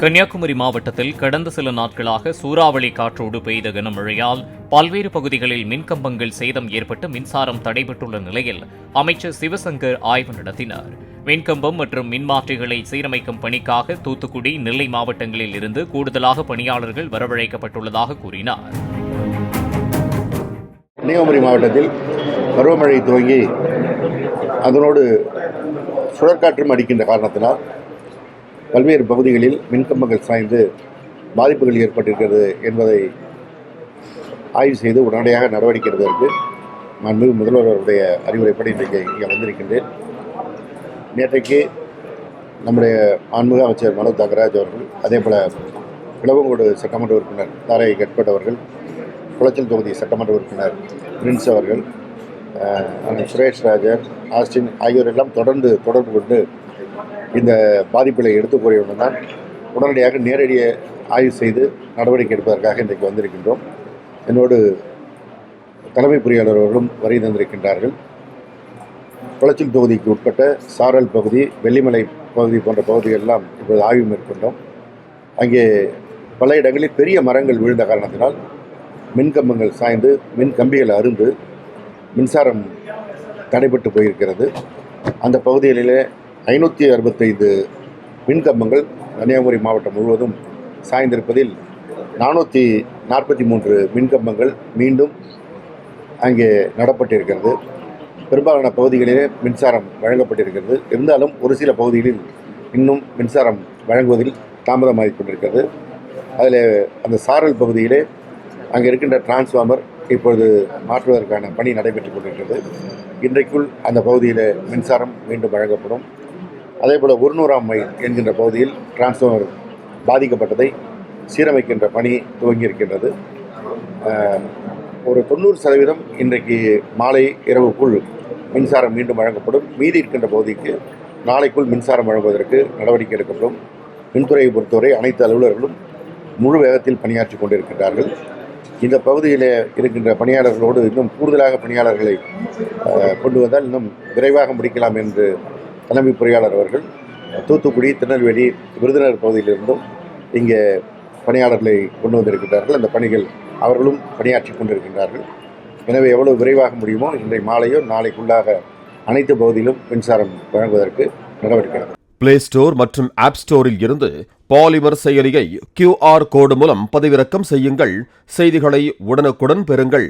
கன்னியாகுமரி மாவட்டத்தில் கடந்த சில நாட்களாக சூறாவளி காற்றோடு பெய்த கனமழையால் பல்வேறு பகுதிகளில் மின்கம்பங்கள் சேதம் ஏற்பட்டு மின்சாரம் தடைபட்டுள்ள நிலையில் அமைச்சர் சிவசங்கர் ஆய்வு நடத்தினார். மின்கம்பம் மற்றும் மின்மாற்றிகளை சீரமைக்கும் பணிக்காக தூத்துக்குடி, நெல்லை மாவட்டங்களில் இருந்து கூடுதலாக பணியாளர்கள் வரவழைக்கப்பட்டுள்ளதாக கூறினார். கன்னியாகுமரி மாவட்டத்தில் பருவமழை துவங்கி அதனோடு சுழற்காற்றும் அடிக்கின்ற காரணத்தினால் பல்வேறு பகுதிகளில் மின்கம்பங்கள் சாய்ந்து பாதிப்புகள் ஏற்பட்டிருக்கிறது என்பதை ஆய்வு செய்து உடனடியாக நடவடிக்கை எடுப்பதற்கு மாண்புமிகு முதல்வருடைய அறிவுரைப்படி இன்றைக்கு இங்கே வந்திருக்கின்றேன். நேற்றைக்கு நம்முடைய மாண்புமிகு அமைச்சர் மனோ தங்கராஜ் அவர்கள், அதேபோல் இளவங்கோடு சட்டமன்ற உறுப்பினர் தாரை கட்பட் அவர்கள், குளச்சல் தொகுதி சட்டமன்ற உறுப்பினர் பிரின்ஸ் அவர்கள், சுரேஷ் ராஜர், ஆஸ்டின் ஆகியோரெல்லாம் தொடர்பு கொண்டு இந்த பாதிப்புகளை எடுத்துக் கூறியுடன் தான் உடனடியாக நேரடியாக ஆய்வு செய்து நடவடிக்கை எடுப்பதற்காக இன்றைக்கு வந்திருக்கின்றோம். என்னோடு தலைமை பொறியாளர் அவர்களும் வருகை தந்திருக்கின்றார்கள். குளச்சல் தொகுதிக்கு உட்பட்ட சாரல் பகுதி, வெள்ளிமலை பகுதி போன்ற பகுதிகளெல்லாம் இப்போது ஆய்வு மேற்கொண்டோம். அங்கே பல இடங்களில் பெரிய மரங்கள் விழுந்த காரணத்தினால் மின்கம்பங்கள் சாய்ந்து மின் கம்பிகள் அருந்து மின்சாரம் தடைபட்டு போயிருக்கிறது. அந்த பகுதிகளிலே 565 மின்கம்பங்கள் கன்னியாகுமரி மாவட்டம் முழுவதும் சாய்ந்திருப்பதில் 443 மின்கம்பங்கள் மீண்டும் அங்கே நடப்பட்டிருக்கிறது. பெரும்பாலான பகுதிகளிலே மின்சாரம் வழங்கப்பட்டிருக்கிறது. இருந்தாலும் ஒரு சில பகுதிகளில் இன்னும் மின்சாரம் வழங்குவதில் தாமதமாகிக் கொண்டிருக்கிறது. அதில் அந்த சாரல் பகுதியிலே அங்கே இருக்கின்ற டிரான்ஸ்ஃபார்மர் இப்பொழுது மாற்றுவதற்கான பணி நடைபெற்றுக் கொண்டிருக்கிறது. இன்றைக்குள் அந்த பகுதியில் மின்சாரம் மீண்டும் வழங்கப்படும். அதேபோல் 100ஆம் மைல் என்கின்ற பகுதியில் டிரான்ஸ்ஃபார்மர் பாதிக்கப்பட்டதை சீரமைக்கின்ற பணி துவங்கியிருக்கின்றது. ஒரு 90% இன்றைக்கு மாலை இரவுக்குள் மின்சாரம் மீண்டும் வழங்கப்படும். மீதி இருக்கின்ற பகுதிக்கு நாளைக்குள் மின்சாரம் வழங்குவதற்கு நடவடிக்கை எடுக்கப்படும். மின்துறையை பொறுத்தவரை அனைத்து அலுவலர்களும் முழு வேகத்தில் பணியாற்றி கொண்டிருக்கின்றார்கள். இந்த பகுதியில் இருக்கின்ற பணியாளர்களோடு இன்னும் கூடுதலாக பணியாளர்களை கொண்டு வந்தால் இன்னும் விரைவாக முடிக்கலாம் என்று தலைமை பொறியாளர் அவர்கள் தூத்துக்குடி, திருநெல்வேலி, விருதுநகர் பகுதியிலிருந்தும் இங்கே பணியாளர்களை கொண்டு வந்திருக்கின்றார்கள். அந்த பணிகள் அவர்களும் பணியாற்றி கொண்டிருக்கின்றார்கள். எனவே எவ்வளவு விரைவாக முடியுமோ இன்றைய மாலையோ நாளைக்குள்ளாக அனைத்து பகுதியிலும் மின்சாரம் வழங்குவதற்கு நடவடிக்கை எடுக்கும். பிளே ஸ்டோர் மற்றும் ஆப் ஸ்டோரில் இருந்து பாலிமர் செயலியை QR கோடு மூலம் பதிவிறக்கம் செய்யுங்கள். செய்திகளை உடனுக்குடன் பெறுங்கள்.